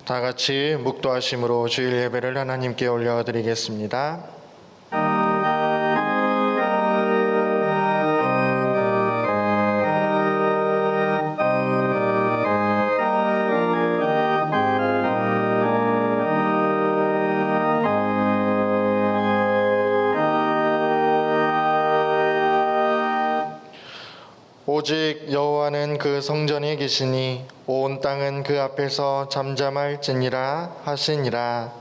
다 같이 묵도하심으로 주일 예배를 하나님께 올려드리겠습니다. 오직 여호와는 그 성전에 계시니 온 땅은 그 앞에서 잠잠할지니라 하시니라.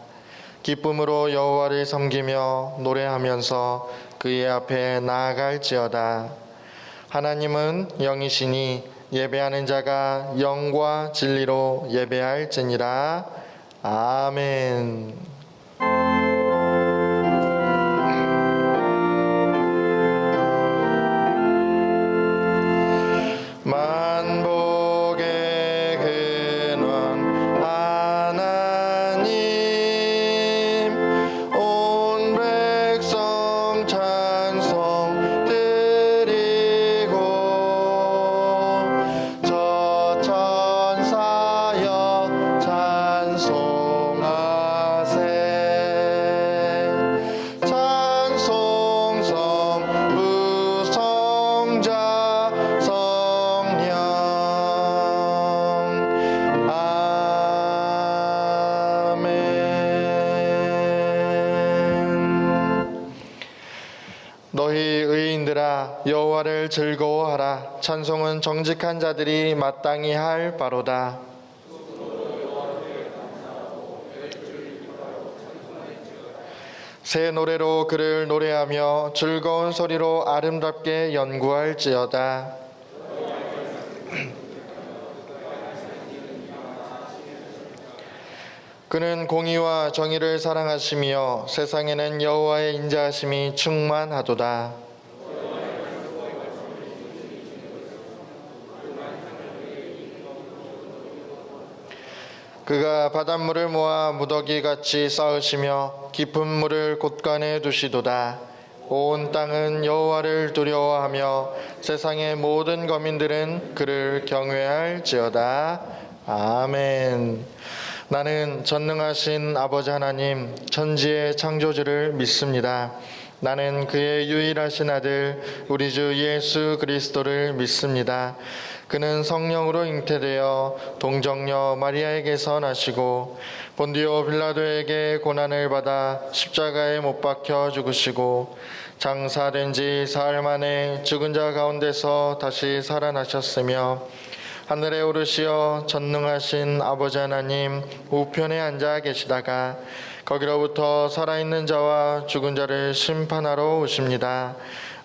기쁨으로 여호와를 섬기며 노래하면서 그의 앞에 나아갈지어다. 하나님은 영이시니 예배하는 자가 영과 진리로 예배할지니라. 아멘. 만복의 근원 하나님, 온 백성 찬송 드리고 저 천사여 찬송하세. 찬송성 무성자 너희 의인들아 여호와를 즐거워하라. 찬송은 정직한 자들이 마땅히 할 바로다. 새 노래로 그를 노래하며 즐거운 소리로 아름답게 연구할지어다. 그는 공의와 정의를 사랑하시며 세상에는 여호와의 인자하심이 충만하도다. 그가 바닷물을 모아 무더기같이 쌓으시며 깊은 물을 곳간에 두시도다. 온 땅은 여호와를 두려워하며 세상의 모든 거민들은 그를 경외할지어다. 아멘. 나는 전능하신 아버지 하나님, 천지의 창조주를 믿습니다. 나는 그의 유일하신 아들 우리 주 예수 그리스도를 믿습니다. 그는 성령으로 잉태되어 동정녀 마리아에게서 나시고 본디오 빌라도에게 고난을 받아 십자가에 못 박혀 죽으시고 장사된 지 사흘 만에 죽은 자 가운데서 다시 살아나셨으며 하늘에 오르시어 전능하신 아버지 하나님 우편에 앉아 계시다가 거기로부터 살아있는 자와 죽은 자를 심판하러 오십니다.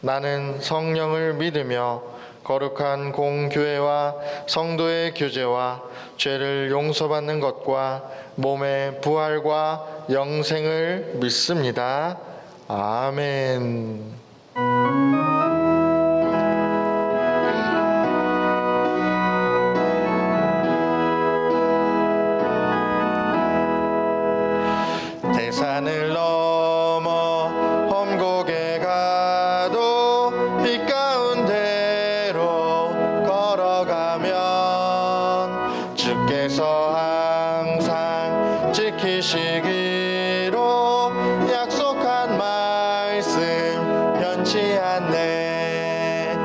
나는 성령을 믿으며 거룩한 공교회와 성도의 교제와 죄를 용서받는 것과 몸의 부활과 영생을 믿습니다. 아멘. 대산을 넘어 험곡에 가도 빛 가운데로 걸어가면 주께서 항상 지키시기로 약속한 말씀 변치 않네.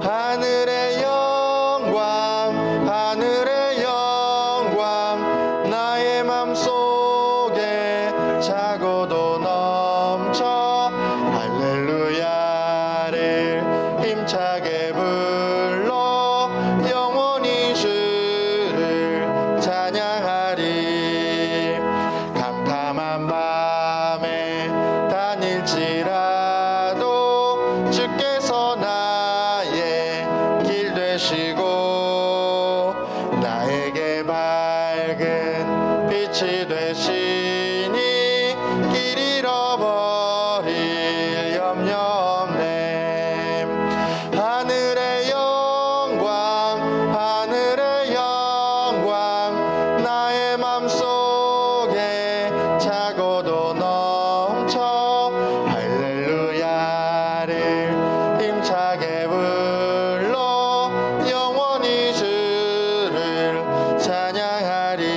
하늘의 영광 하늘의 영광 나의 맘속에 차고도 넘쳐 할렐루야를 힘차게 불러 영원히 주를 찬양하리. 캄캄한 밤에 다닐지라도 주께서 나의 길 되시고 나에게 밝은 빛이 되시니 길 잃어버릴 염려 없네. 하늘의 영광 하늘의 영광 나의 맘속에 차고도 넘쳐 할렐루야를 힘차게 불러 영원히 주를 찬양하리.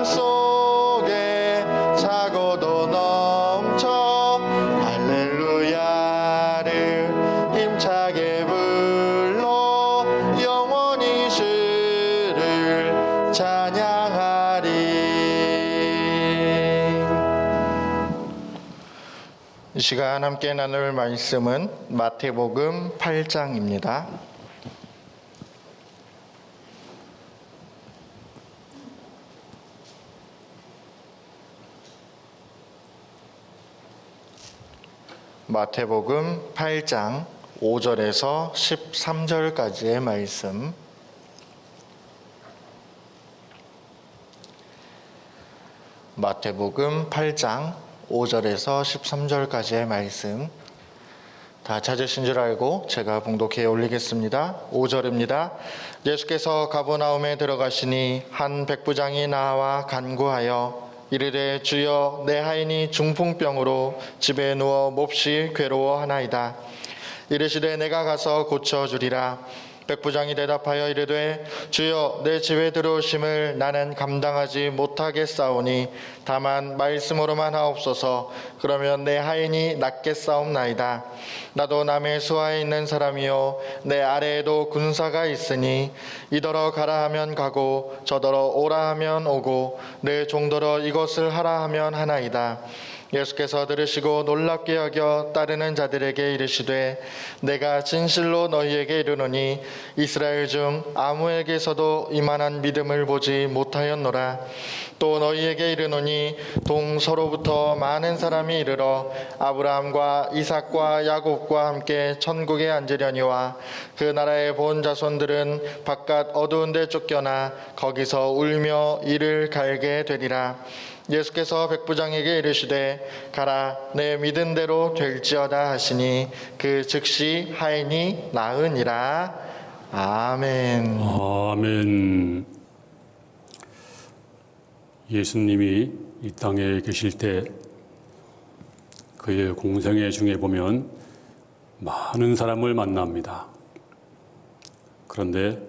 속에 차고도 넘쳐 할렐루야를 힘차게 불러 영원히 주를 찬양하리. 이 시간 함께 나눌 말씀은 마태복음 8장입니다. 마태복음 8장 5절에서 13절까지의 말씀. 마태복음 8장 5절에서 13절까지의 말씀. 다 찾으신 줄 알고 제가 봉독해 올리겠습니다. 5절입니다. 예수께서 가버나움에 들어가시니 한 백부장이 나와 간구하여 이르되 주여 내 하인이 중풍병으로 집에 누워 몹시 괴로워하나이다. 이르시되 내가 가서 고쳐주리라. 백부장이 대답하여 이르되 주여 내 집에 들어오심을 나는 감당하지 못하겠사오니 다만 말씀으로만 하옵소서. 그러면 내 하인이 낫겠사옵나이다. 나도 남의 수하에 있는 사람이요 내 아래에도 군사가 있으니 이더러 가라 하면 가고 저더러 오라 하면 오고 내 종더러 이것을 하라 하면 하나이다. 예수께서 들으시고 놀랍게 여겨 따르는 자들에게 이르시되 내가 진실로 너희에게 이르노니 이스라엘 중 아무에게서도 이만한 믿음을 보지 못하였노라. 또 너희에게 이르노니 동서로부터 많은 사람이 이르러 아브라함과 이삭과 야곱과 함께 천국에 앉으려니와 그 나라의 본 자손들은 바깥 어두운 데 쫓겨나 거기서 울며 이를 갈게 되리라. 예수께서 백부장에게 이르시되 가라 내 믿은 대로 될지어다 하시니 그 즉시 하인이 나으니라. 아멘. 아멘. 예수님이 이 땅에 계실 때 그의 공생애 중에 보면 많은 사람을 만납니다. 그런데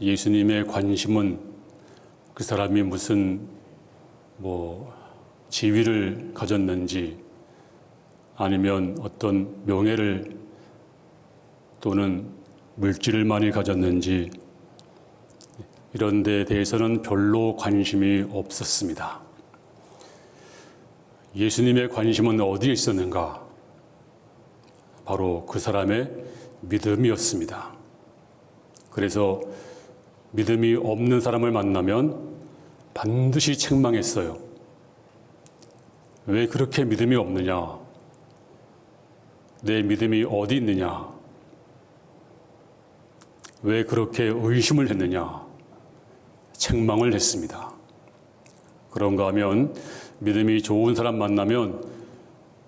예수님의 관심은 그 사람이 무슨 지위를 가졌는지 아니면 어떤 명예를 또는 물질을 많이 가졌는지 이런 데에 대해서는 별로 관심이 없었습니다. 예수님의 관심은 어디에 있었는가? 바로 그 사람의 믿음이었습니다. 그래서 믿음이 없는 사람을 만나면 반드시 책망했어요. 왜 그렇게 믿음이 없느냐? 내 믿음이 어디 있느냐? 왜 그렇게 의심을 했느냐? 책망을 했습니다. 그런가 하면 믿음이 좋은 사람 만나면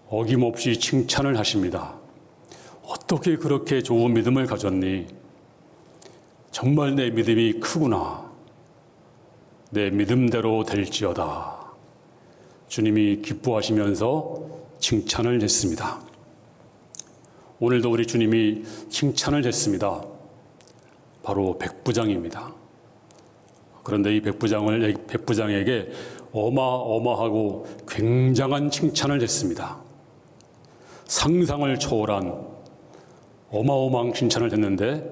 어김없이 칭찬을 하십니다. 어떻게 그렇게 좋은 믿음을 가졌니? 정말 내 믿음이 크구나. 내 믿음대로 될지어다. 주님이 기뻐하시면서 칭찬을 했습니다. 오늘도 우리 주님이 칭찬을 했습니다. 바로 백부장입니다. 그런데 이 백부장에게 어마어마하고 굉장한 칭찬을 했습니다. 상상을 초월한 어마어마한 칭찬을 했는데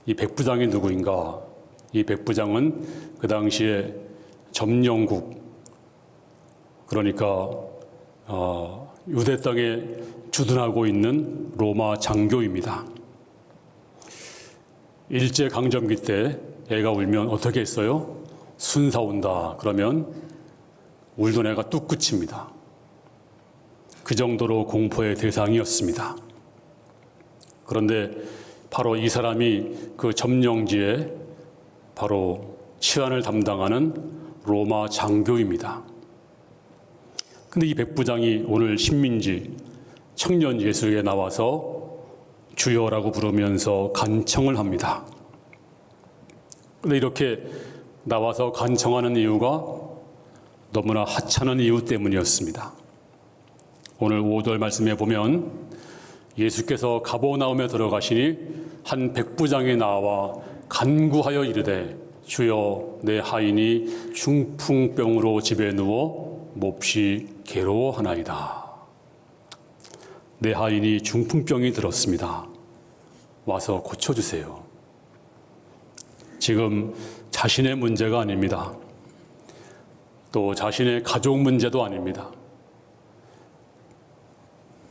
이 백부장이 누구인가? 이 백부장은 그 당시에 점령국, 그러니까 유대 땅에 주둔하고 있는 로마 장교입니다. 일제강점기 때 애가 울면 어떻게 했어요? 순사 온다 그러면 울던 애가 뚝 그칩니다. 그 정도로 공포의 대상이었습니다. 그런데 바로 이 사람이 그 점령지에 바로 치안을 담당하는 로마 장교입니다. 근데 이 백부장이 오늘 신민지 청년 예수에 나와서 주여라고 부르면서 간청을 합니다. 근데 이렇게 나와서 간청하는 이유가 너무나 하찮은 이유 때문이었습니다. 오늘 5절 말씀에 보면 예수께서 가버나움에 들어가시니 한 백부장이 나와 간구하여 이르되 주여 내 하인이 중풍병으로 집에 누워 몹시 괴로워하나이다. 내 하인이 중풍병이 들었습니다. 와서 고쳐주세요. 지금 자신의 문제가 아닙니다. 또 자신의 가족 문제도 아닙니다.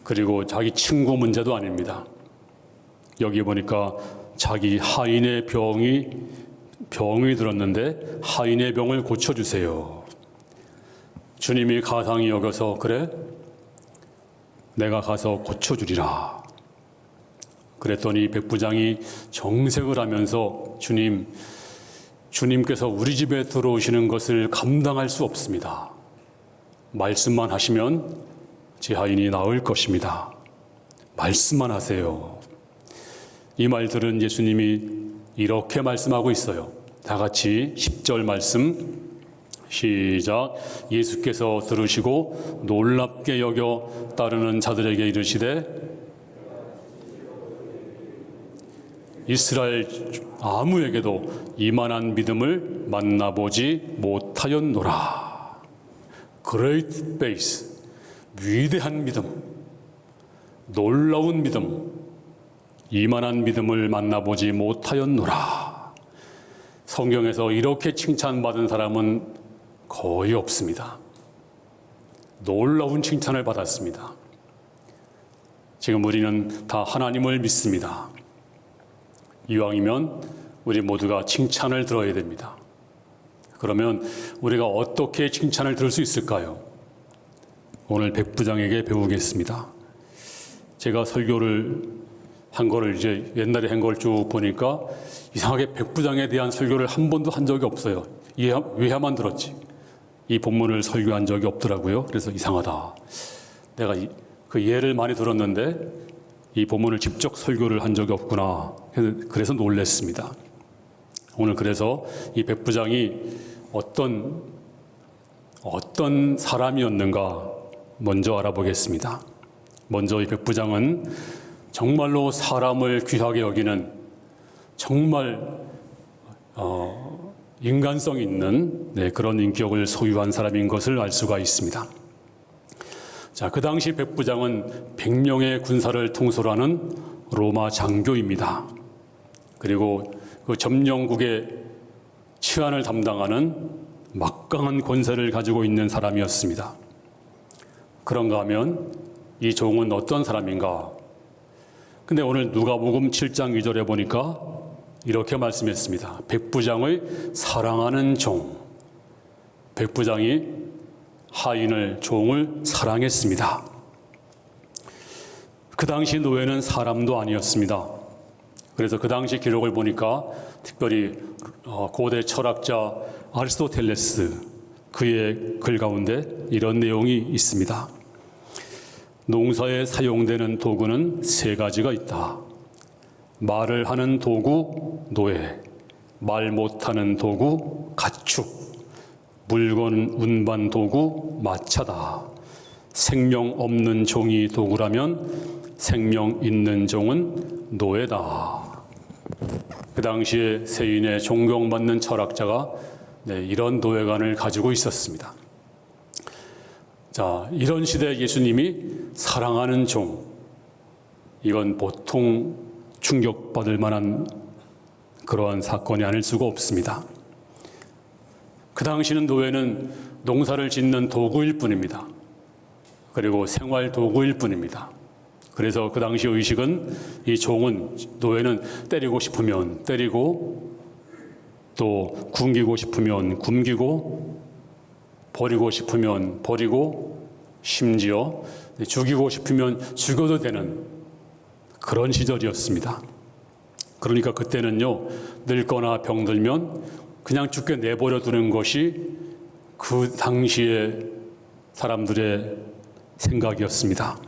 그리고 자기 친구 문제도 아닙니다. 여기 보니까 자기 하인의 병이 들었는데 하인의 병을 고쳐주세요. 주님이 가상히 여겨서 그래? 내가 가서 고쳐주리라. 그랬더니 백부장이 정색을 하면서 주님께서 우리 집에 들어오시는 것을 감당할 수 없습니다. 말씀만 하시면 제 하인이 나을 것입니다. 말씀만 하세요. 이 말들은 예수님이 이렇게 말씀하고 있어요. 다 같이 10절 말씀 시작. 예수께서 들으시고 놀랍게 여겨 따르는 자들에게 이르시되 이스라엘 아무에게도 이만한 믿음을 만나보지 못하였노라. Great faith, 위대한 믿음, 놀라운 믿음, 이만한 믿음을 만나보지 못하였노라. 성경에서 이렇게 칭찬받은 사람은 거의 없습니다. 놀라운 칭찬을 받았습니다. 지금 우리는 다 하나님을 믿습니다. 이왕이면 우리 모두가 칭찬을 들어야 됩니다. 그러면 우리가 어떻게 칭찬을 들을 수 있을까요? 오늘 백부장에게 배우겠습니다. 제가 설교를 한 거를 이제 옛날에 한 걸 쭉 보니까 이상하게 백부장에 대한 설교를 한 번도 한 적이 없어요. 외야만 들었지. 이 본문을 설교한 적이 없더라고요. 그래서 이상하다. 내가 그 예를 많이 들었는데 이 본문을 직접 설교를 한 적이 없구나. 그래서 놀랐습니다. 오늘 그래서 이 백부장이 어떤 사람이었는가 먼저 알아보겠습니다. 먼저 이 백부장은 정말로 사람을 귀하게 여기는 정말 인간성 있는 그런 인격을 소유한 사람인 것을 알 수가 있습니다. 자, 그 당시 백부장은 100명의 군사를 통솔하는 로마 장교입니다. 그리고 그 점령국의 치안을 담당하는 막강한 권세를 가지고 있는 사람이었습니다. 그런가 하면 이 종은 어떤 사람인가? 근데 오늘 누가복음 7장 2절에 보니까 이렇게 말씀했습니다. 백부장의 사랑하는 종. 백부장이 하인을, 종을 사랑했습니다. 그 당시 노예는 사람도 아니었습니다. 그래서 그 당시 기록을 보니까 특별히 고대 철학자 아리스토텔레스 그의 글 가운데 이런 내용이 있습니다. 농사에 사용되는 도구는 3가지가 있다. 말을 하는 도구 노예, 말 못하는 도구 가축, 물건 운반 도구 마차다. 생명 없는 종이 도구라면 생명 있는 종은 노예다. 그 당시에 세인의 존경받는 철학자가 이런 노예관을 가지고 있었습니다. 자, 이런 시대에 예수님이 사랑하는 종, 이건 보통 충격받을 만한 그러한 사건이 아닐 수가 없습니다. 그 당시는 노예는 농사를 짓는 도구일 뿐입니다. 그리고 생활 도구일 뿐입니다. 그래서 그 당시 의식은 이 종은, 노예는 때리고 싶으면 때리고 또 굶기고 싶으면 굶기고 버리고 싶으면 버리고 심지어 죽이고 싶으면 죽여도 되는 그런 시절이었습니다. 그러니까 그때는요, 늙거나 병들면 그냥 죽게 내버려 두는 것이 그 당시의 사람들의 생각이었습니다.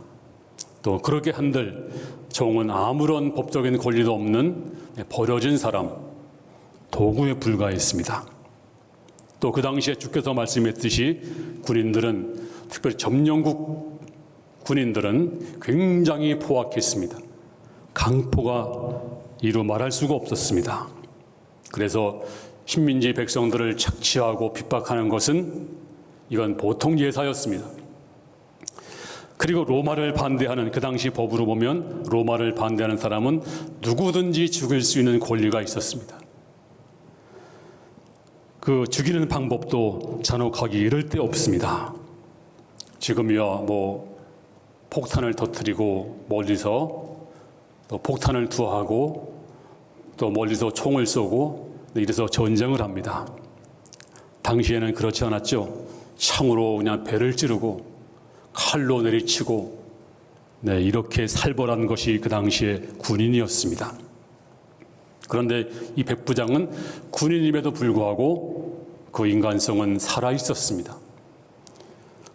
또 그렇게 한들 종은 아무런 법적인 권리도 없는 버려진 사람, 도구에 불과했습니다. 또 그 당시에 주께서 말씀했듯이 군인들은, 특별히 점령국 군인들은 굉장히 포악했습니다. 강포가 이루 말할 수가 없었습니다. 그래서 식민지 백성들을 착취하고 핍박하는 것은 이건 보통 예사였습니다. 그리고 로마를 반대하는, 그 당시 법으로 보면 로마를 반대하는 사람은 누구든지 죽일 수 있는 권리가 있었습니다. 그 죽이는 방법도 잔혹하기 이를 데 없습니다. 지금이야 뭐 폭탄을 터뜨리고 멀리서 또 폭탄을 투하하고 또 멀리서 총을 쏘고 이래서 전쟁을 합니다. 당시에는 그렇지 않았죠. 창으로 그냥 배를 찌르고 칼로 내리치고 이렇게 살벌한 것이 그 당시의 군인이었습니다. 그런데 이 백부장은 군인임에도 불구하고 그 인간성은 살아 있었습니다.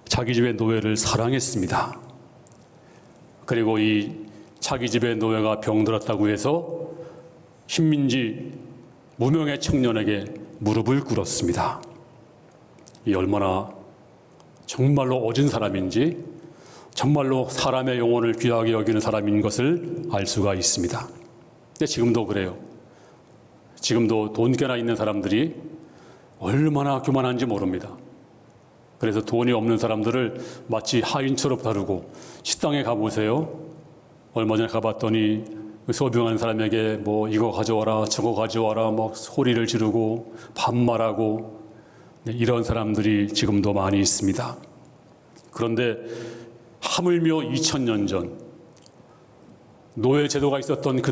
자기 집의 노예를 사랑했습니다. 그리고 이 자기 집의 노예가 병들었다고 해서 식민지 무명의 청년에게 무릎을 꿇었습니다. 이 얼마나 정말로 어진 사람인지, 정말로 사람의 영혼을 귀하게 여기는 사람인 것을 알 수가 있습니다. 근데 지금도 그래요. 지금도 돈 꽤나 있는 사람들이 얼마나 교만한지 모릅니다. 그래서 돈이 없는 사람들을 마치 하인처럼 다루고, 식당에 가보세요. 얼마 전에 가봤더니 소병한 사람에게 뭐 이거 가져와라 저거 가져와라 막 소리를 지르고 반말하고 이런 사람들이 지금도 많이 있습니다. 그런데 하물며 2000년 전 노예 제도가 있었던 그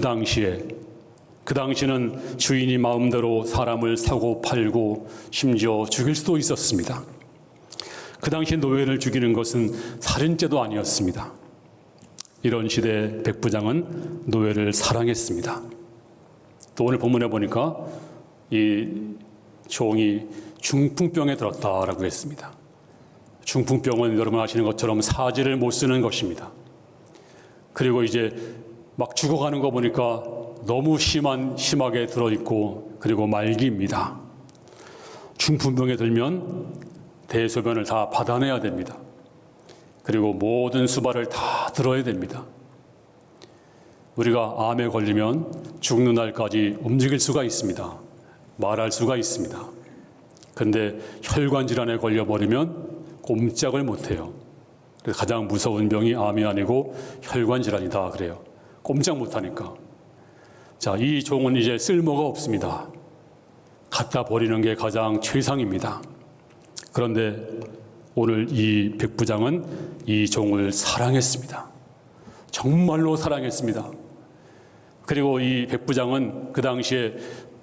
당시에는 주인이 마음대로 사람을 사고 팔고 심지어 죽일 수도 있었습니다. 그 당시 노예를 죽이는 것은 살인죄도 아니었습니다. 이런 시대에 백부장은 노예를 사랑했습니다. 또 오늘 본문에 보니까 이 종이 중풍병에 들었다라고 했습니다. 중풍병은 여러분 아시는 것처럼 사지를 못 쓰는 것입니다. 그리고 이제 막 죽어가는 거 보니까 너무 심하게 들어있고 그리고 말기입니다. 중풍병에 들면 대소변을 다 받아내야 됩니다. 그리고 모든 수발을 다 들어야 됩니다. 우리가 암에 걸리면 죽는 날까지 움직일 수가 있습니다. 말할 수가 있습니다. 근데 혈관 질환에 걸려버리면 꼼짝을 못해요. 그래서 가장 무서운 병이 암이 아니고 혈관 질환이다 그래요. 꼼짝 못하니까. 자, 이 종은 이제 쓸모가 없습니다. 갖다 버리는 게 가장 최상입니다. 그런데 오늘 이 백부장은 이 종을 사랑했습니다. 정말로 사랑했습니다. 그리고 이 백부장은 그 당시에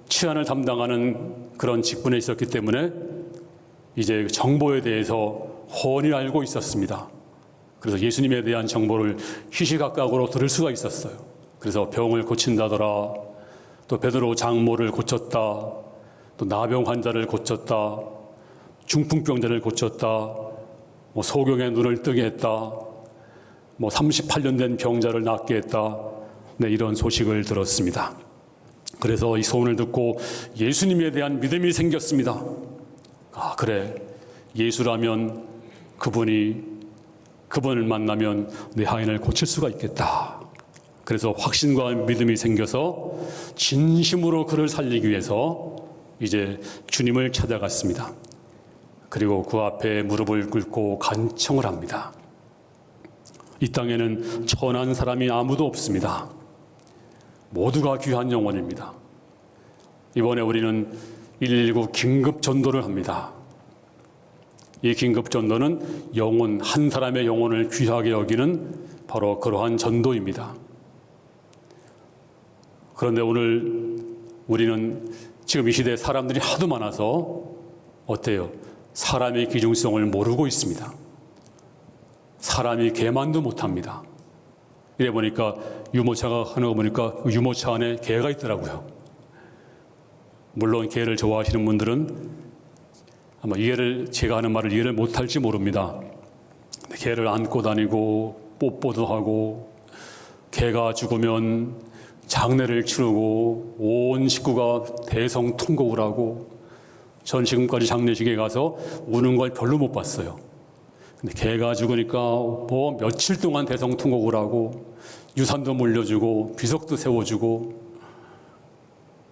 치안을 담당하는 그런 직분에 있었기 때문에 이제 정보에 대해서 훤히 알고 있었습니다. 그래서 예수님에 대한 정보를 시시각각으로 들을 수가 있었어요. 그래서 병을 고친다더라, 또 베드로 장모를 고쳤다, 또 나병 환자를 고쳤다, 중풍병자를 고쳤다, 뭐 소경의 눈을 뜨게 했다, 뭐 38년 된 병자를 낫게 했다. 이런 소식을 들었습니다. 그래서 이 소문을 듣고 예수님에 대한 믿음이 생겼습니다. 아, 그래. 예수라면 그분을 만나면 내 하인을 고칠 수가 있겠다. 그래서 확신과 믿음이 생겨서 진심으로 그를 살리기 위해서 이제 주님을 찾아갔습니다. 그리고 그 앞에 무릎을 꿇고 간청을 합니다. 이 땅에는 천한 사람이 아무도 없습니다. 모두가 귀한 영혼입니다. 이번에 우리는 119 긴급 전도를 합니다. 이 긴급 전도는 영혼, 한 사람의 영혼을 귀하게 여기는 바로 그러한 전도입니다. 그런데 오늘 우리는 지금 이 시대에 사람들이 하도 많아서 어때요? 사람의 기중성을 모르고 있습니다. 사람이 개만도 못합니다. 이래 보니까 유모차가 하는 거 보니까 유모차 안에 개가 있더라고요. 물론 개를 좋아하시는 분들은 아마 제가 하는 말을 이해를 못할지 모릅니다. 개를 안고 다니고 뽀뽀도 하고 개가 죽으면 장례를 치르고 온 식구가 대성통곡을 하고 전 지금까지 장례식에 가서 우는 걸 별로 못 봤어요. 근데 개가 죽으니까 뭐 며칠 동안 대성통곡을 하고 유산도 물려주고 비석도 세워주고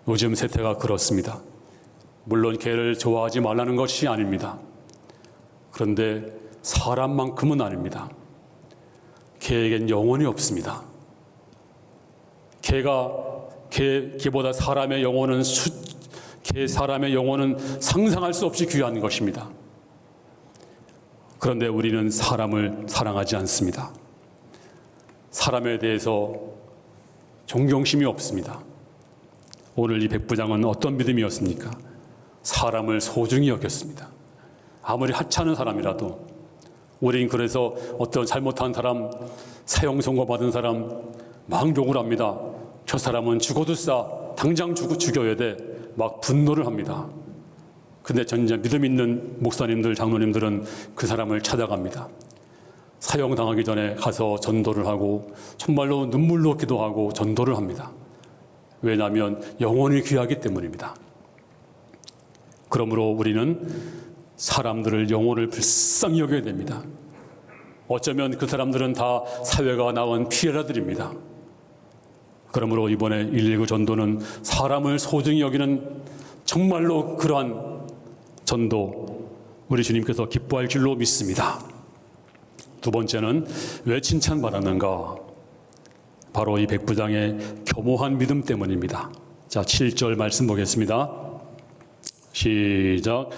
요즘 세태가 그렇습니다. 물론 개를 좋아하지 말라는 것이 아닙니다. 그런데 사람만큼은 아닙니다. 개에겐 영혼이 없습니다. 개보다 사람의 영혼은 상상할 수 없이 귀한 것입니다. 그런데 우리는 사람을 사랑하지 않습니다. 사람에 대해서 존경심이 없습니다. 오늘 이 백부장은 어떤 믿음이었습니까? 사람을 소중히 여겼습니다. 아무리 하찮은 사람이라도 우린 그래서 어떤 잘못한 사람, 사형 선고받은 사람 막 욕을 합니다. 저 사람은 죽어도 싸, 당장 죽여야 돼, 막 분노를 합니다. 근데 전자 믿음 있는 목사님들, 장로님들은 그 사람을 찾아갑니다. 사형당하기 전에 가서 전도를 하고 정말로 눈물로 기도하고 전도를 합니다. 왜냐하면 영혼이 귀하기 때문입니다. 그러므로 우리는 사람들을 영혼을 불쌍히 여겨야 됩니다. 어쩌면 그 사람들은 다 사회가 낳은 피해자들입니다. 그러므로 이번에 119 전도는 사람을 소중히 여기는 정말로 그러한 전도 우리 주님께서 기뻐할 줄로 믿습니다. 두 번째는 왜 칭찬받았는가? 바로 이 백부장의 겸허한 믿음 때문입니다. 자, 7절 말씀 보겠습니다. 시작.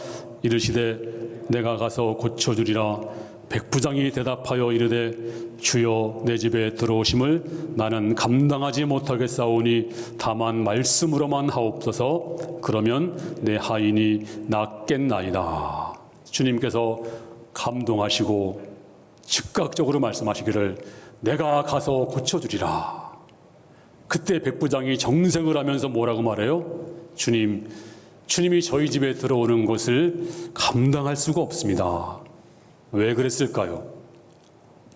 이르시되 내가 가서 고쳐주리라. 백부장이 대답하여 이르되 주여 내 집에 들어오심을 나는 감당하지 못하겠사오니 다만 말씀으로만 하옵소서. 그러면 내 하인이 낫겠나이다. 주님께서 감동하시고 즉각적으로 말씀하시기를 내가 가서 고쳐주리라. 그때 백부장이 정색을 하면서 뭐라고 말해요? 주님이 저희 집에 들어오는 것을 감당할 수가 없습니다. 왜 그랬을까요?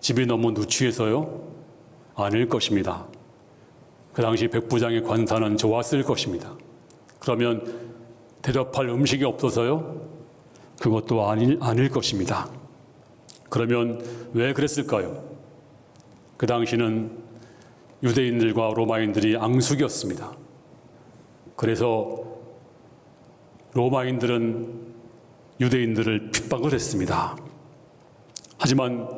집이 너무 누추해서요? 아닐 것입니다. 그 당시 백부장의 관사는 좋았을 것입니다. 그러면 대접할 음식이 없어서요? 그것도 아닐 것입니다. 그러면 왜 그랬을까요? 그 당시는 유대인들과 로마인들이 앙숙이었습니다. 그래서 로마인들은 유대인들을 핍박을 했습니다. 하지만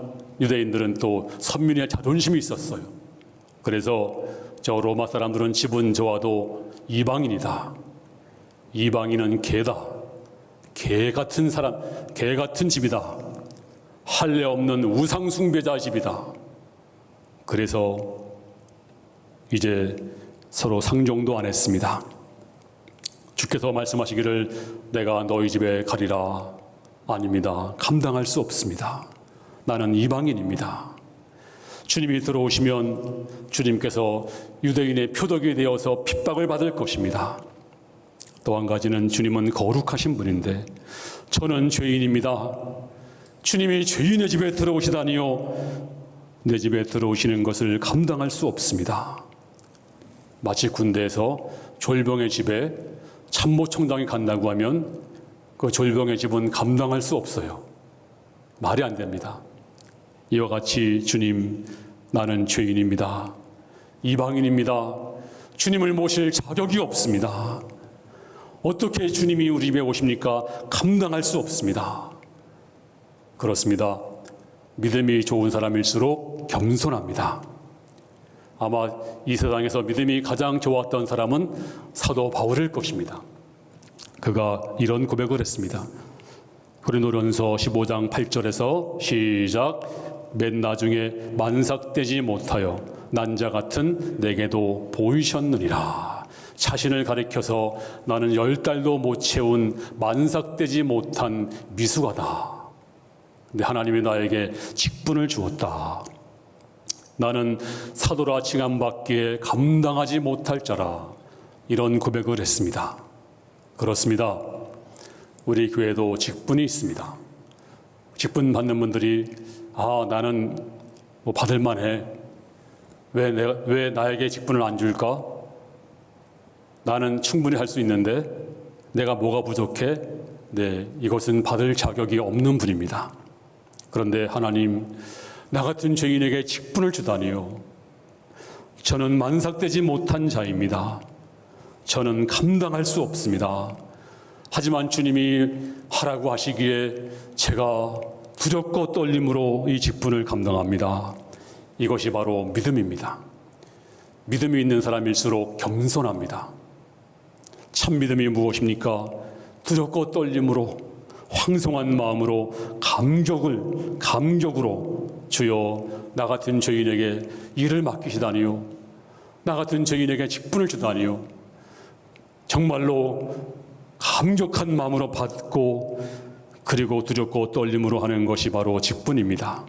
유대인들은 또 선민의 자존심이 있었어요. 그래서 저 로마 사람들은 집은 좋아도 이방인이다. 이방인은 개다. 개 같은 집이다. 할례 없는 우상 숭배자 집이다. 그래서 이제 서로 상종도 안 했습니다. 주께서 말씀하시기를 내가 너희 집에 가리라. 아닙니다. 감당할 수 없습니다. 나는 이방인입니다. 주님이 들어오시면 주님께서 유대인의 표적이 되어서 핍박을 받을 것입니다. 또 한 가지는 주님은 거룩하신 분인데 저는 죄인입니다. 주님이 죄인의 집에 들어오시다니요. 내 집에 들어오시는 것을 감당할 수 없습니다. 마치 군대에서 졸병의 집에 참모총장이 간다고 하면 그 졸병의 집은 감당할 수 없어요. 말이 안 됩니다. 이와 같이 주님, 나는 죄인입니다. 이방인입니다. 주님을 모실 자격이 없습니다. 어떻게 주님이 우리 집에 오십니까? 감당할 수 없습니다. 그렇습니다. 믿음이 좋은 사람일수록 겸손합니다. 아마 이 세상에서 믿음이 가장 좋았던 사람은 사도 바울일 것입니다. 그가 이런 고백을 했습니다. 고린도전서 15장 8절에서 시작. 맨 나중에 만삭되지 못하여 난자 같은 내게도 보이셨느니라. 자신을 가리켜서 나는 10달도 못 채운 만삭되지 못한 미숙하다. 근데 하나님이 나에게 직분을 주었다. 나는 사도라 칭함받기에 감당하지 못할 자라. 이런 고백을 했습니다. 그렇습니다. 우리 교회도 직분이 있습니다. 직분 받는 분들이 나는 받을 만해. 왜 나에게 직분을 안 줄까? 나는 충분히 할 수 있는데 내가 뭐가 부족해? 네, 이것은 받을 자격이 없는 분입니다. 그런데 하나님, 나 같은 죄인에게 직분을 주다니요. 저는 만삭되지 못한 자입니다. 저는 감당할 수 없습니다. 하지만 주님이 하라고 하시기에 제가 두렵고 떨림으로 이 직분을 감당합니다. 이것이 바로 믿음입니다. 믿음이 있는 사람일수록 겸손합니다. 참 믿음이 무엇입니까? 두렵고 떨림으로 황송한 마음으로 감격으로 주여 나 같은 죄인에게 일을 맡기시다니요, 나 같은 죄인에게 직분을 주다니요, 정말로 감격한 마음으로 받고 그리고 두렵고 떨림으로 하는 것이 바로 직분입니다.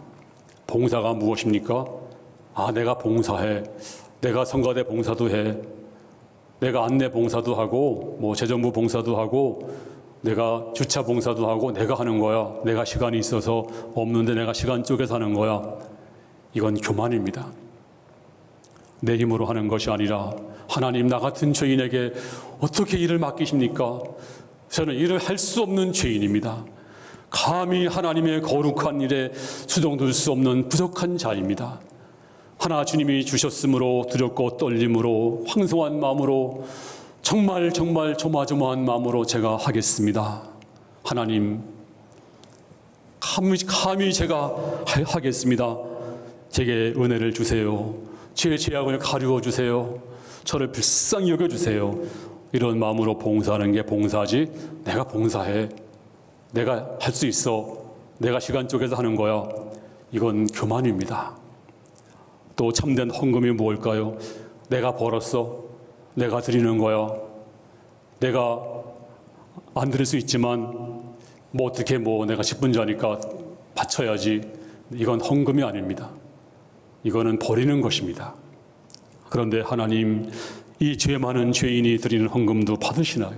봉사가 무엇입니까? 내가 봉사해, 내가 성가대 봉사도 해, 내가 안내 봉사도 하고 재정부 봉사도 하고 내가 주차 봉사도 하고 내가 하는 거야. 내가 시간이 있어서 없는데 내가 시간 쪼개서 하는 거야. 이건 교만입니다. 내 힘으로 하는 것이 아니라 하나님, 나 같은 죄인에게 어떻게 일을 맡기십니까? 저는 일을 할 수 없는 죄인입니다. 감히 하나님의 거룩한 일에 수동둘 수 없는 부족한 자입니다. 하나 주님이 주셨으므로 두렵고 떨림으로 황송한 마음으로 정말 조마조마한 마음으로 제가 하겠습니다. 하나님, 감히 제가 하겠습니다. 제게 은혜를 주세요. 제 죄악을 가리워 주세요. 저를 불쌍히 여겨 주세요. 이런 마음으로 봉사하는 게 봉사지, 내가 봉사해, 내가 할 수 있어, 내가 시간 쪼개서 하는 거야, 이건 교만입니다. 또 참된 헌금이 무엇일까요? 내가 벌었어, 내가 드리는 거야, 내가 안 드릴 수 있지만 어떻게 내가 10분 자니까 바쳐야지. 이건 헌금이 아닙니다. 이거는 버리는 것입니다. 그런데 하나님, 이 죄 많은 죄인이 드리는 헌금도 받으시나요?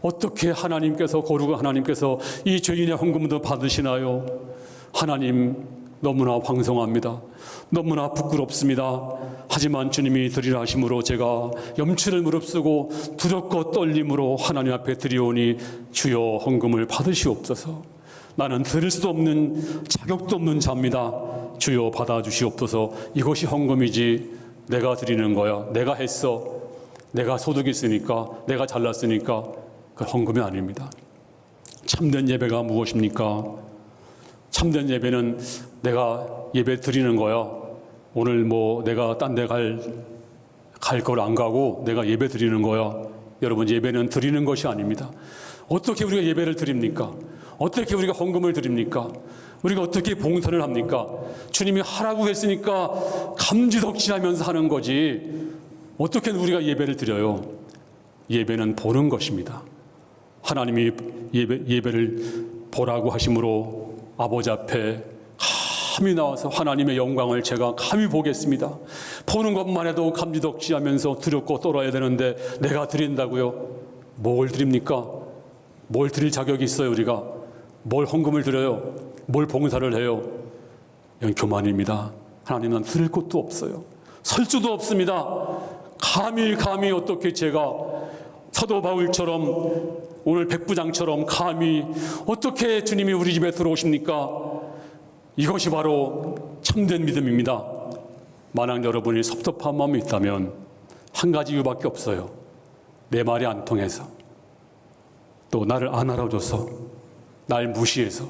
어떻게 하나님께서, 거룩한 하나님께서 이 죄인의 헌금도 받으시나요? 하나님, 너무나 황송합니다. 너무나 부끄럽습니다. 하지만 주님이 드리라 하심으로 제가 염치를 무릅쓰고 두렵고 떨림으로 하나님 앞에 드리오니 주여 헌금을 받으시옵소서. 나는 드릴 수도 없는, 자격도 없는 자입니다. 주여 받아주시옵소서. 이것이 헌금이지, 내가 드리는 거야, 내가 했어, 내가 소득이 있으니까, 내가 잘났으니까, 그 헌금이 아닙니다. 참된 예배가 무엇입니까? 참된 예배는 내가 예배 드리는 거야. 오늘 내가 딴 데 갈 걸 안 가고 내가 예배 드리는 거야. 여러분, 예배는 드리는 것이 아닙니다. 어떻게 우리가 예배를 드립니까? 어떻게 우리가 헌금을 드립니까? 우리가 어떻게 봉사를 합니까? 주님이 하라고 했으니까 감지덕지하면서 하는 거지. 어떻게 우리가 예배를 드려요? 예배는 보는 것입니다. 하나님이 예배를 보라고 하심으로 아버지 앞에 감히 나와서 하나님의 영광을 제가 감히 보겠습니다. 보는 것만 해도 감지덕지하면서 두렵고 떨어야 되는데 내가 드린다고요? 뭘 드립니까? 뭘 드릴 자격이 있어요? 우리가 뭘 헌금을 드려요? 뭘 봉사를 해요? 이건 교만입니다. 하나님은 드릴 것도 없어요. 설 수도 없습니다. 감히 어떻게 제가 사도 바울처럼, 오늘 백부장처럼 감히 어떻게 주님이 우리 집에 들어오십니까? 이것이 바로 참된 믿음입니다. 만약 여러분이 섭섭한 마음이 있다면 한 가지 이유밖에 없어요. 내 말이 안 통해서, 또 나를 안 알아줘서, 날 무시해서,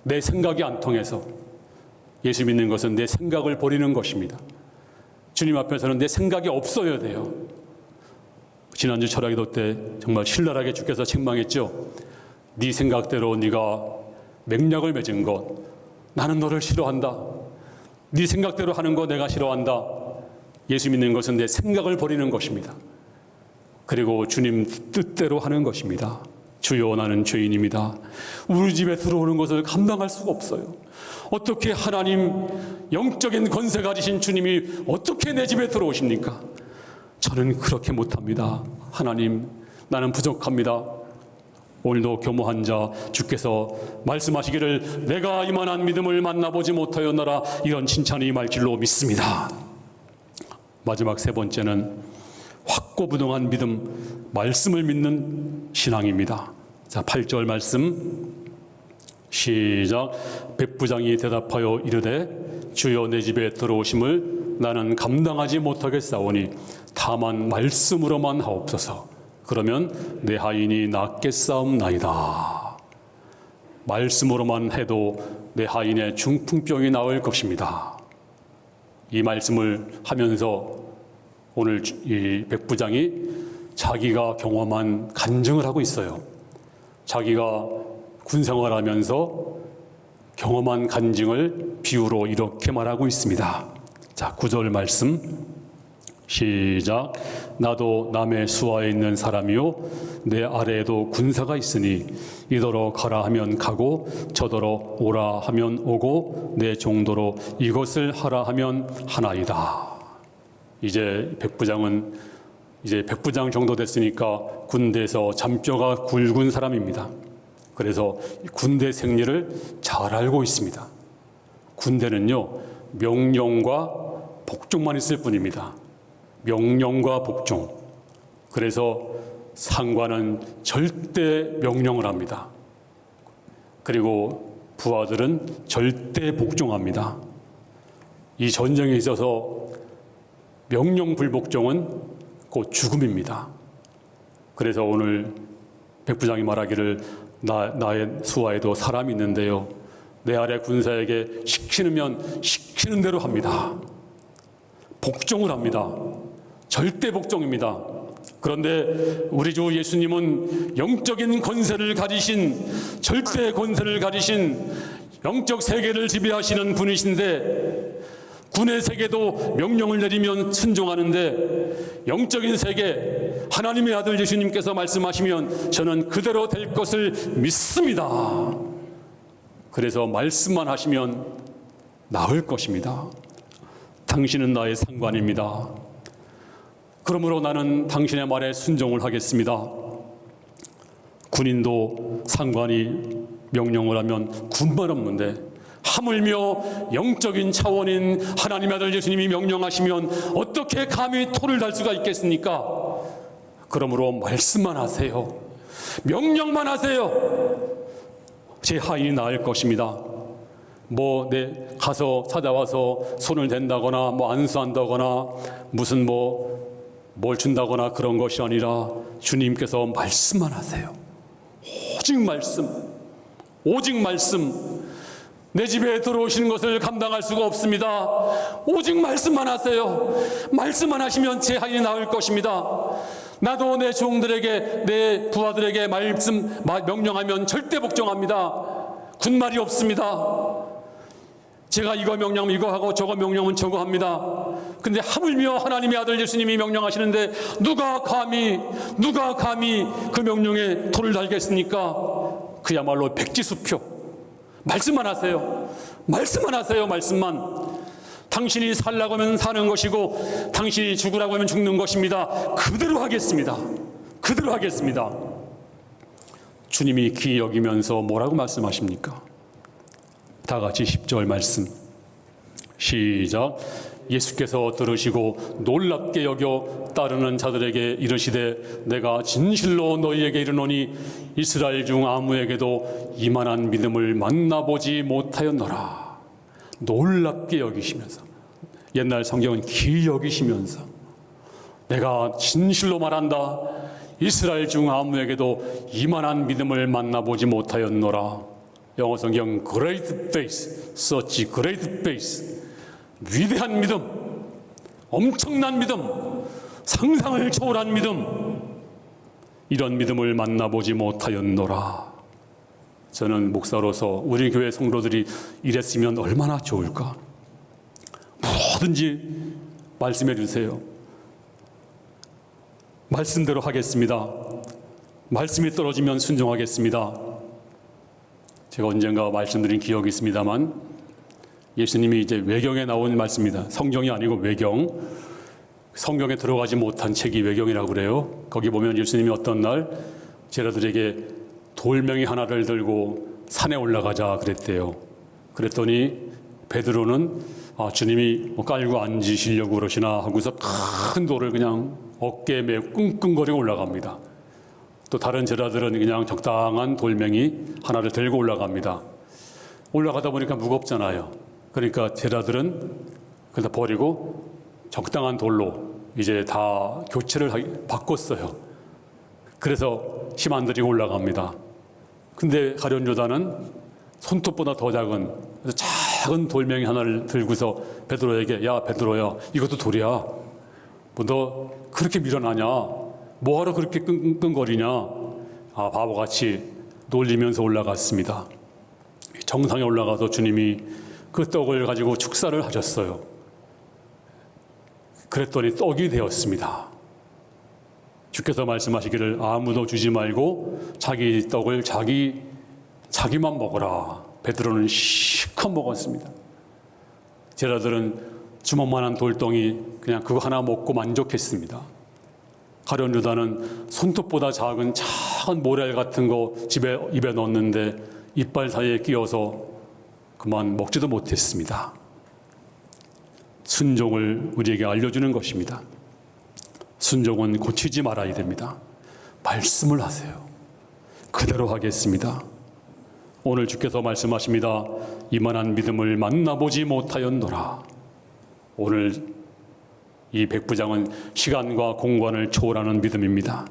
내 생각이 안 통해서. 예수 믿는 것은 내 생각을 버리는 것입니다. 주님 앞에서는 내 생각이 없어야 돼요. 지난주 철학기도 때 정말 신랄하게 주께서 책망했죠. 네 생각대로 네가 맹약을 맺은 것, 나는 너를 싫어한다. 네 생각대로 하는 거 내가 싫어한다. 예수 믿는 것은 내 생각을 버리는 것입니다. 그리고 주님 뜻대로 하는 것입니다. 주여, 나는 죄인입니다. 우리 집에 들어오는 것을 감당할 수가 없어요. 어떻게 하나님, 영적인 권세 가지신 주님이 어떻게 내 집에 들어오십니까? 저는 그렇게 못합니다. 하나님, 나는 부족합니다. 오늘도 교모한 자 주께서 말씀하시기를 내가 이만한 믿음을 만나보지 못하였노라, 이런 칭찬이 임할 줄로 믿습니다. 마지막 세 번째는 확고부동한 믿음, 말씀을 믿는 신앙입니다. 자, 8절 말씀 시작. 백부장이 대답하여 이르되 주여, 내 집에 들어오심을 나는 감당하지 못하겠사오니 다만 말씀으로만 하옵소서. 그러면 내 하인이 낫겠사옵나이다. 말씀으로만 해도 내 하인의 중풍병이 나을 것입니다. 이 말씀을 하면서 오늘 이 백부장이 자기가 경험한 간증을 하고 있어요. 자기가 군생활하면서 경험한 간증을 비유로 이렇게 말하고 있습니다. 자, 9절 말씀 시작. 나도 남의 수하에 있는 사람이요 내 아래에도 군사가 있으니 이더러 가라 하면 가고 저더러 오라 하면 오고 내 종도로 이것을 하라 하면 하나이다. 이제 백부장은 이제 백부장 정도 됐으니까 군대에서 잔뼈가 굵은 사람입니다. 그래서 군대 생리를 잘 알고 있습니다. 군대는요 명령과 복종만 있을 뿐입니다. 명령과 복종. 그래서 상관은 절대 명령을 합니다. 그리고 부하들은 절대 복종합니다. 이 전쟁에 있어서 명령 불복종은 곧 죽음입니다. 그래서 오늘 백부장이 말하기를 나의 수하에도 사람이 있는데요. 내 아래 군사에게 시키면 시키는 대로 합니다. 복종을 합니다. 절대 복종입니다. 그런데 우리 주 예수님은 영적인 권세를 가지신 절대 권세를 가지신 영적 세계를 지배하시는 분이신데 군의 세계도 명령을 내리면 순종하는데 영적인 세계 하나님의 아들 예수님께서 말씀하시면 저는 그대로 될 것을 믿습니다. 그래서 말씀만 하시면 나을 것입니다. 당신은 나의 상관입니다. 그러므로 나는 당신의 말에 순종을 하겠습니다. 군인도 상관이 명령을 하면 군만 없는데 하물며 영적인 차원인 하나님의 아들 예수님이 명령하시면 어떻게 감히 토를 달 수가 있겠습니까? 그러므로 말씀만 하세요. 명령만 하세요. 제 하인이 나을 것입니다. 내 가서 찾아와서 손을 댄다거나 안수한다거나 무슨 뭘 준다거나 그런 것이 아니라 주님께서 말씀만 하세요. 오직 말씀, 오직 말씀. 내 집에 들어오시는 것을 감당할 수가 없습니다. 오직 말씀만 하세요. 말씀만 하시면 제 하인이 나을 것입니다. 나도 내 종들에게 내 부하들에게 명령하면 절대 복종합니다. 군말이 없습니다. 제가 이거 명령하면 이거 하고 저거 명령하면 저거 합니다. 근데 하물며 하나님의 아들 예수님이 명령하시는데 누가 감히 그 명령에 토를 달겠습니까? 그야말로 백지수표. 말씀만 하세요. 말씀만 하세요. 말씀만. 당신이 살라고 하면 사는 것이고 당신이 죽으라고 하면 죽는 것입니다. 그대로 하겠습니다. 그대로 하겠습니다. 주님이 귀히 여기면서 뭐라고 말씀하십니까? 다 같이 10절 말씀 시작. 예수께서 들으시고 놀랍게 여겨 따르는 자들에게 이르시되 내가 진실로 너희에게 이르노니 이스라엘 중 아무에게도 이만한 믿음을 만나보지 못하였노라. 놀랍게 여기시면서, 옛날 성경은 귀히 여기시면서, 내가 진실로 말한다. 이스라엘 중 아무에게도 이만한 믿음을 만나보지 못하였노라. 영어 성경 great faith, such great faith. 위대한 믿음, 엄청난 믿음, 상상을 초월한 믿음, 이런 믿음을 만나보지 못하였노라. 저는 목사로서 우리 교회 성도들이 이랬으면 얼마나 좋을까. 뭐든지 말씀해 주세요. 말씀대로 하겠습니다. 말씀이 떨어지면 순종하겠습니다. 제가 언젠가 말씀드린 기억이 있습니다만 예수님이 이제 외경에 나온 말씀입니다. 성경이 아니고 외경. 성경에 들어가지 못한 책이 외경이라고 그래요. 거기 보면 예수님이 어떤 날 제자들에게 돌멩이 하나를 들고 산에 올라가자 그랬대요. 그랬더니 베드로는 주님이 깔고 앉으시려고 그러시나 하고서 큰 돌을 그냥 어깨에 메고 끙끙거리고 올라갑니다. 또 다른 제자들은 그냥 적당한 돌멩이 하나를 들고 올라갑니다. 올라가다 보니까 무겁잖아요. 그러니까 제자들은 그걸 다 버리고 적당한 돌로 이제 다 교체를 바꿨어요. 그래서 힘 안 들이고 올라갑니다. 근데 가룟 유다는 손톱보다 더 작은 돌멩이 하나를 들고서 베드로에게, 야 베드로야, 이것도 돌이야. 뭐 너 그렇게 밀어나냐? 뭐하러 그렇게 끙끙거리냐? 바보같이 놀리면서 올라갔습니다. 정상에 올라가서 주님이 그 떡을 가지고 축사를 하셨어요. 그랬더니 떡이 되었습니다. 주께서 말씀하시기를 아무도 주지 말고 자기 떡을 자기만 먹어라. 베드로는 실컷 먹었습니다. 제자들은 주먹만한 돌덩이 그냥 그거 하나 먹고 만족했습니다. 가룟 유다는 손톱보다 작은 모래 같은 거 입에 넣었는데 이빨 사이에 끼어서 그만 먹지도 못했습니다. 순종을 우리에게 알려주는 것입니다. 순종은 고치지 말아야 됩니다. 말씀을 하세요. 그대로 하겠습니다. 오늘 주께서 말씀하십니다. 이만한 믿음을 만나보지 못하였노라. 오늘 이 백부장은 시간과 공간을 초월하는 믿음입니다.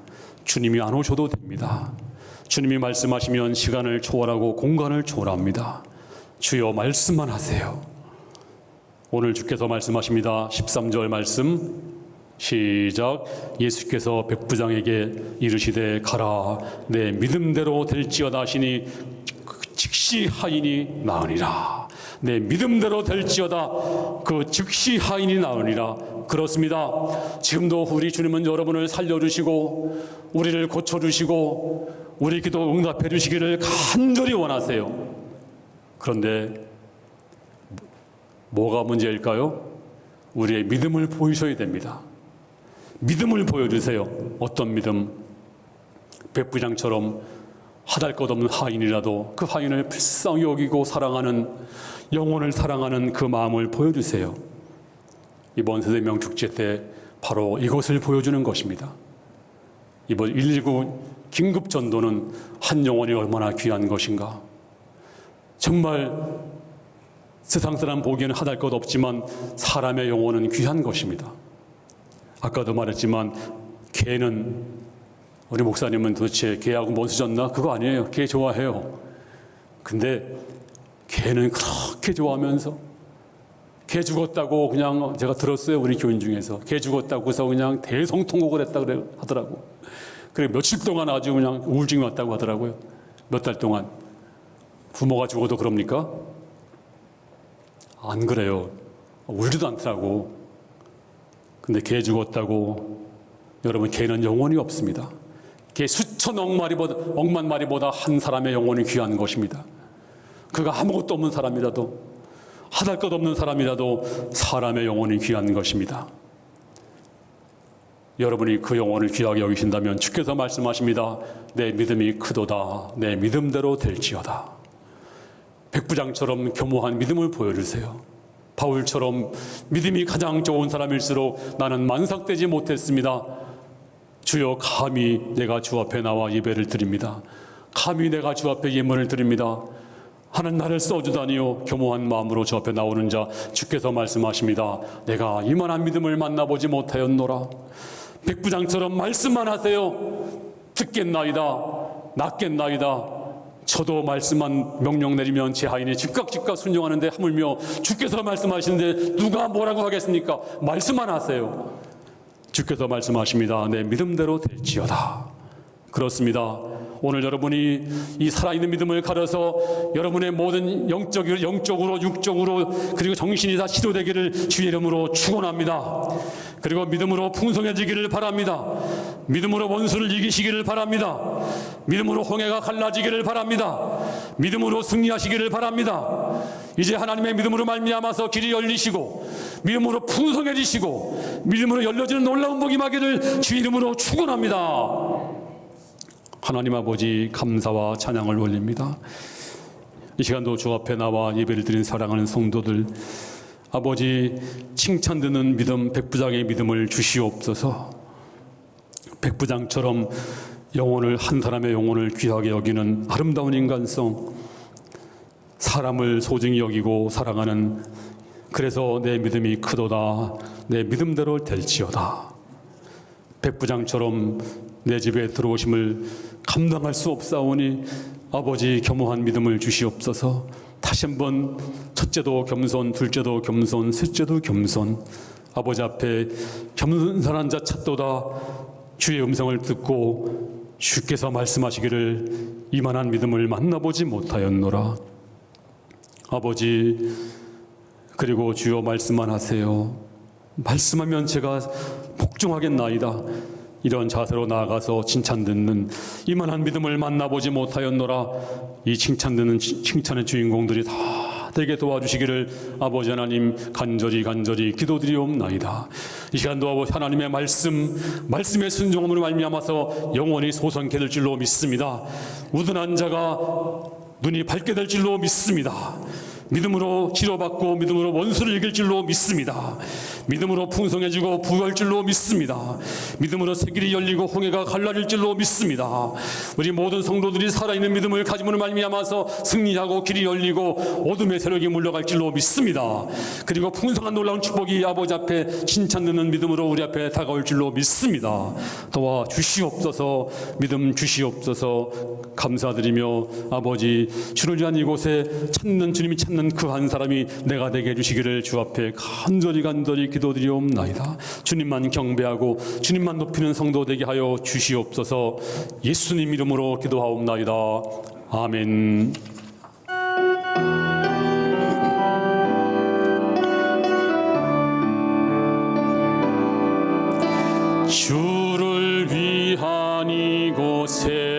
주님이 안 오셔도 됩니다. 주님이 말씀하시면 시간을 초월하고 공간을 초월합니다. 주여 말씀만 하세요. 오늘 주께서 말씀하십니다. 13절 말씀 시작. 예수께서 백부장에게 이르시되 가라, 내 믿음대로 될지어다 하시니 즉시 하인이 나으니라. 내 믿음대로 될지어다, 그 즉시 하인이 나으니라. 그렇습니다. 지금도 우리 주님은 여러분을 살려주시고 우리를 고쳐주시고 우리 기도 응답해 주시기를 간절히 원하세요. 그런데 뭐가 문제일까요? 우리의 믿음을 보이셔야 됩니다. 믿음을 보여주세요. 어떤 믿음? 백부장처럼 하달것없는 하인이라도 그 하인을 불쌍히 여기고 사랑하는, 영혼을 사랑하는 그 마음을 보여주세요. 이번 세대명 축제 때 바로 이것을 보여주는 것입니다. 이번 119 긴급 전도는 한 영혼이 얼마나 귀한 것인가. 정말 세상 사람 보기에는 하달 것 없지만 사람의 영혼은 귀한 것입니다. 아까도 말했지만 개는, 우리 목사님은 도대체 개하고 뭔 쓰셨나? 그거 아니에요. 개 좋아해요. 근데 개는 그렇게 좋아하면서 개 죽었다고 그냥 제가 들었어요. 우리 교인 중에서 개 죽었다고서 그냥 대성통곡을 했다 그래 하더라고. 그래 며칠 동안 아주 그냥 우울증이 왔다고 하더라고요. 몇 달 동안. 부모가 죽어도 그럽니까? 안 그래요. 울지도 않더라고. 근데 개 죽었다고, 여러분, 개는 영혼이 없습니다. 개 수천 억만 마리보다 한 사람의 영혼이 귀한 것입니다. 그가 아무것도 없는 사람이라도, 하달 것 없는 사람이라도 사람의 영혼이 귀한 것입니다. 여러분이 그 영혼을 귀하게 여기신다면 주께서 말씀하십니다. 내 믿음이 크도다. 내 믿음대로 될지어다. 백부장처럼 겸허한 믿음을 보여주세요. 바울처럼 믿음이 가장 좋은 사람일수록 나는 만삭되지 못했습니다. 주여, 감히 내가 주 앞에 나와 예배를 드립니다. 감히 내가 주 앞에 예물을 드립니다. 하는 나를 써주다니요. 겸허한 마음으로 주 앞에 나오는 자, 주께서 말씀하십니다. 내가 이만한 믿음을 만나보지 못하였노라. 백부장처럼 말씀만 하세요. 듣겠나이다. 낫겠나이다. 저도 말씀만 명령 내리면 제 하인이 즉각 순종하는데 하물며 주께서 말씀하시는데 누가 뭐라고 하겠습니까? 말씀만 하세요. 주께서 말씀하십니다. 내 믿음대로 될지어다. 그렇습니다. 오늘 여러분이 이 살아있는 믿음을 가려서 여러분의 모든 영적으로 육적으로 그리고 정신이 다 치료되기를 주의 이름으로 축원합니다. 그리고 믿음으로 풍성해지기를 바랍니다. 믿음으로 원수를 이기시기를 바랍니다. 믿음으로 홍해가 갈라지기를 바랍니다. 믿음으로 승리하시기를 바랍니다. 이제 하나님의 믿음으로 말미암아서 길이 열리시고 믿음으로 풍성해지시고 믿음으로 열려지는 놀라운 복이 임하기를 주의 이름으로 축원합니다. 하나님 아버지, 감사와 찬양을 올립니다. 이 시간도 주 앞에 나와 예배를 드린 사랑하는 성도들, 아버지, 칭찬 듣는 믿음, 백부장의 믿음을 주시옵소서. 백부장처럼 한 사람의 영혼을 귀하게 여기는 아름다운 인간성, 사람을 소중히 여기고 사랑하는, 그래서 내 믿음이 크도다. 내 믿음대로 될지어다. 백부장처럼 내 집에 들어오심을 감당할 수 없사오니 아버지 겸허한 믿음을 주시옵소서. 다시 한번 첫째도 겸손, 둘째도 겸손, 셋째도 겸손, 아버지 앞에 겸손한 자 찾도다. 주의 음성을 듣고 주께서 말씀하시기를 이만한 믿음을 만나보지 못하였노라. 아버지, 그리고 주여 말씀만 하세요. 말씀하면 제가 복종하겠나이다. 이런 자세로 나아가서 칭찬 듣는 이만한 믿음을 만나보지 못하였노라. 이 칭찬 듣는 칭찬의 주인공들이 다 되게 도와주시기를 아버지 하나님 간절히 기도드리옵나이다. 이 시간도 아버지 하나님의 말씀의 순종함으로 말미암아서 영원히 소성케 될 줄로 믿습니다. 우둔한 자가 눈이 밝게 될 줄로 믿습니다. 믿음으로 치료받고 믿음으로 원수를 이길 줄로 믿습니다. 믿음으로 풍성해지고 부유할 줄로 믿습니다. 믿음으로 새길이 열리고 홍해가 갈라질 줄로 믿습니다. 우리 모든 성도들이 살아있는 믿음을 가짐으로 말미암아서 승리하고 길이 열리고 어둠의 세력이 물러갈 줄로 믿습니다. 그리고 풍성한 놀라운 축복이 아버지 앞에 칭찬 듣는 믿음으로 우리 앞에 다가올 줄로 믿습니다. 도와 주시옵소서. 믿음 주시옵소서. 감사드리며 아버지, 주를 위한 이곳에 찾는 주님이 찾는 그 한 사람이 내가 되게 해주시기를 주 앞에 간절히 기도드리옵나이다. 주님만 경배하고 주님만 높이는 성도 되게 하여 주시옵소서. 예수님 이름으로 기도하옵나이다. 아멘. 주를 위한 이곳에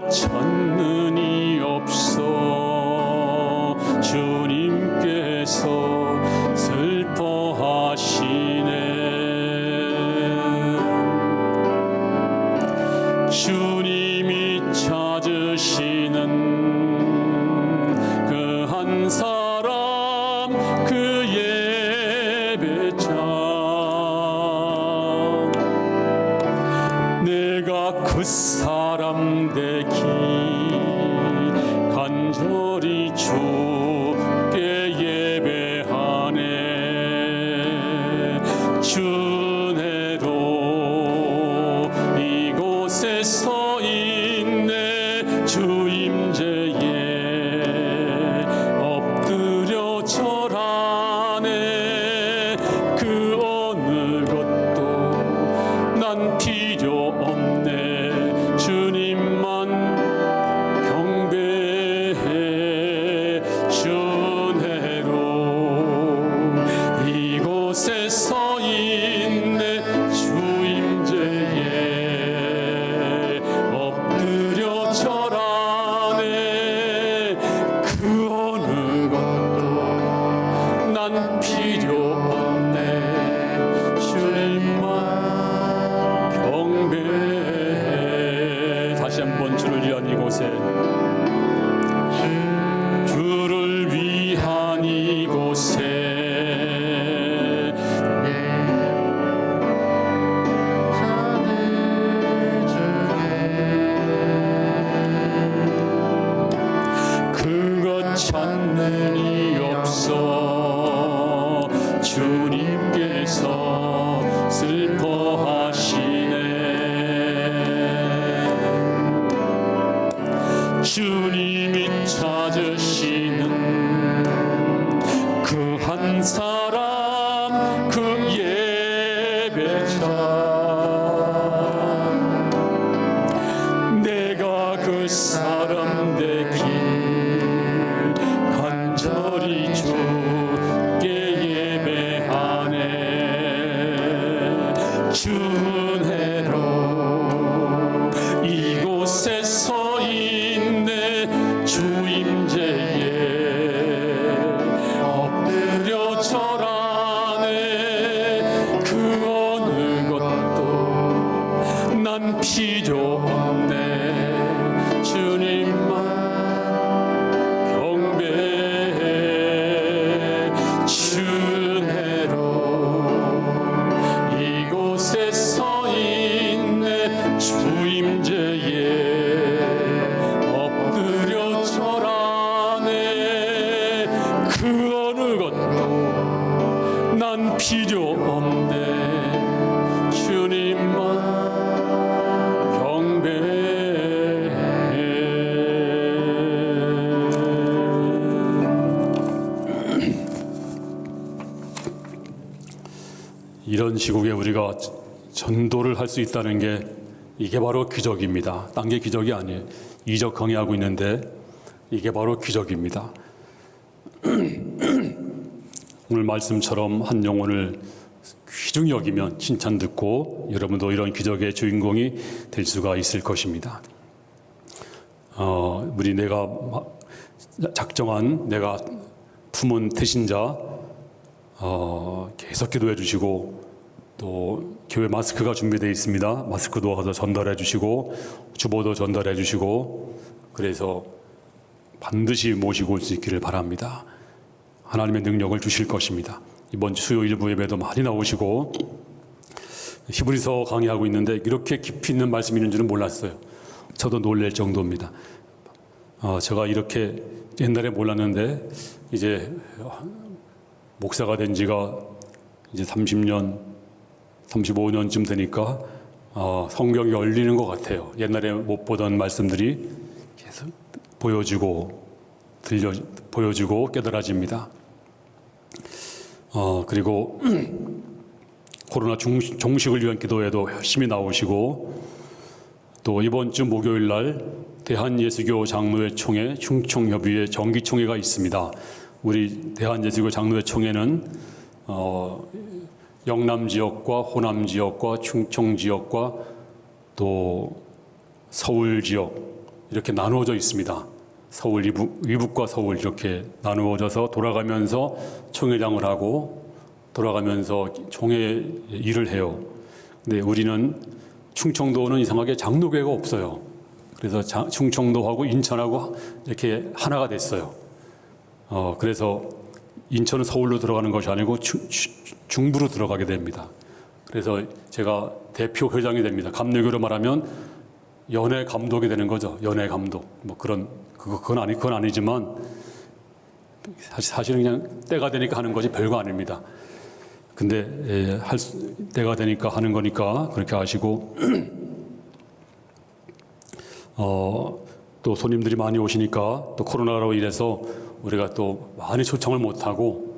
찾는 이 없어 주님께서 슬퍼하시네. 주님이 찾으시는 그 한 사람, 그 예배자, 내가 그 사람 되기 간절히 주께 예배하네. 주내로 이곳에 서 있네. 주 임재에 엎드려 절하네. 그 어느 것도 난 필요 없네. 주님만 경배해. 주내로 이곳에 서 있네. 주 임재에 엎드려 절하네. 그 어느 것도 난 필요 없네. 주님만 경배해. 다시 한번 주를 위한 이곳에, 주를 위한 이곳에 그것 찾는 이 없어 주님께서 슬퍼하시네. 주님이 찾으시는 그 한 사람, 그 예배자, 내가 그 사람 되기 간절히 주께 예배하네. 주내로 이곳에 서 있네. 주 임재에 엎드려 절 필요 없네 주님만 이런 시국에 우리가 전도를 할 수 있다는 게 이게 바로 기적입니다. 딴 게 기적이 아니에요. 이적 강의하고 있는데 이게 바로 기적입니다. 오늘 말씀처럼 한 영혼을 귀중히 여기면 칭찬 듣고 여러분도 이런 기적의 주인공이 될 수가 있을 것입니다. 우리 내가 작정한 내가 품은 태신자 계속 기도해 주시고 또 교회 마스크가 준비되어 있습니다. 마스크도 와서 전달해 주시고 주보도 전달해 주시고 그래서 반드시 모시고 올 수 있기를 바랍니다. 하나님의 능력을 주실 것입니다. 이번 수요일 부 예배도 많이 나오시고 히브리서 강의하고 있는데 이렇게 깊이 있는 말씀이 있는 줄은 몰랐어요. 저도 놀랄 정도입니다. 제가 이렇게 옛날에 몰랐는데 이제 목사가 된 지가 이제 30년, 35년쯤 되니까 성경이 열리는 것 같아요. 옛날에 못 보던 말씀들이 계속 보여지고 보여지고 깨달아집니다. 그리고 코로나 종식을 위한 기도에도 열심히 나오시고 또 이번 주 목요일 날 대한예수교 장로회 총회 충청협의회 정기총회가 있습니다. 우리 대한예수교 장로회 총회는 영남 지역과 호남 지역과 충청 지역과 또 서울 지역 이렇게 나누어져 있습니다. 서울 이북과 서울 이렇게 나누어져서 돌아가면서 총회장을 하고 돌아가면서 총회 일을 해요. 근데 우리는 충청도는 이상하게 장로교회가 없어요. 그래서 충청도하고 인천하고 이렇게 하나가 됐어요. 그래서 인천은 서울로 들어가는 것이 아니고 중부로 들어가게 됩니다. 그래서 제가 대표 회장이 됩니다. 감리교로 말하면 연회 감독이 되는 거죠. 연회 감독. 뭐 그건 아니지만 사실은 그냥 때가 되니까 하는 것이 별거 아닙니다. 근데 때가 되니까 하는 거니까 그렇게 하시고 또 손님들이 많이 오시니까 또 코로나로 인해서 우리가 또 많이 초청을 못 하고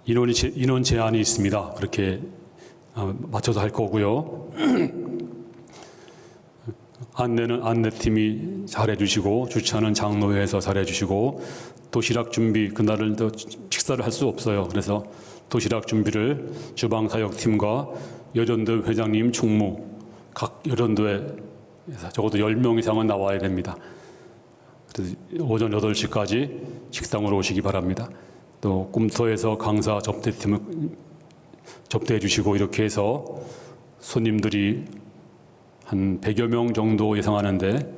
인원 제한이 있습니다. 그렇게 맞춰서 할 거고요. 안내는 안내팀이 잘해주시고 주차는 장로회에서 잘해주시고 도시락 준비 그날은 또 식사를 할 수 없어요. 그래서 도시락 준비를 주방사역팀과 여전도 회장님 총무 각 여전도에 적어도 10명 이상은 나와야 됩니다. 그래서 오전 8시까지 식당으로 오시기 바랍니다. 또 꿈터에서 강사 접대팀을 접대해 주시고 이렇게 해서 손님들이 한 100여 명 정도 예상하는데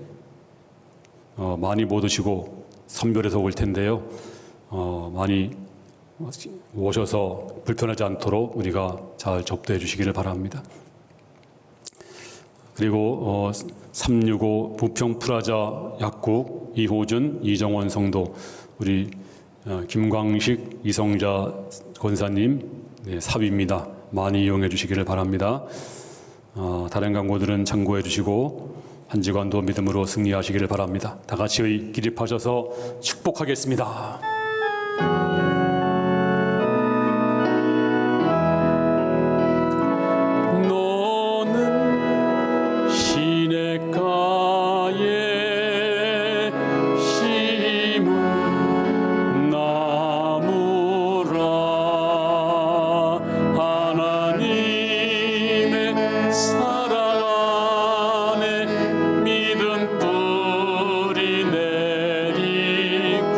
많이 못 오시고 선별해서 올 텐데요. 많이 오셔서 불편하지 않도록 우리가 잘 접대해 주시기를 바랍니다. 그리고 365 부평 프라자 약국 이호준 이정원 성도 우리 김광식 이성자 권사님 사위입니다. 많이 이용해 주시기를 바랍니다. 다른 광고들은 참고해 주시고 한 주간도 믿음으로 승리하시기를 바랍니다. 다 같이 기립하셔서 축복하겠습니다. 너는 시냇가에 심은 나무라 하나님의 사랑 안에 믿음 뿌리 내리고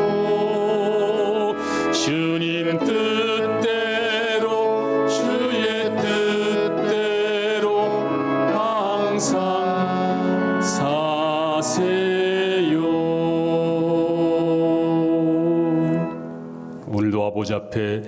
주님 뜻대로 주의 뜻대로 항상 사세요. 오늘도 아버지 앞에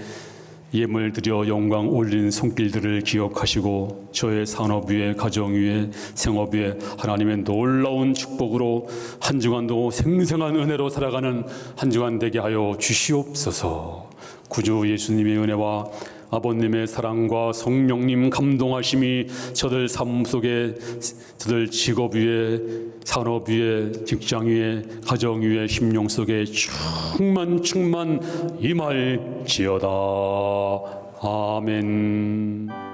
예물 드려 영광 올린 손길들을 기억하시고 저의 산업 위에, 가정 위에, 생업 위에 하나님의 놀라운 축복으로 한 주간도 생생한 은혜로 살아가는 한 주간 되게 하여 주시옵소서. 구주 예수님의 은혜와 아버님의 사랑과 성령님 감동하심이 저들 삶 속에, 저들 직업 위에, 산업 위에, 직장 위에, 가정 위에, 심령 속에 충만 임할지어다. 아멘.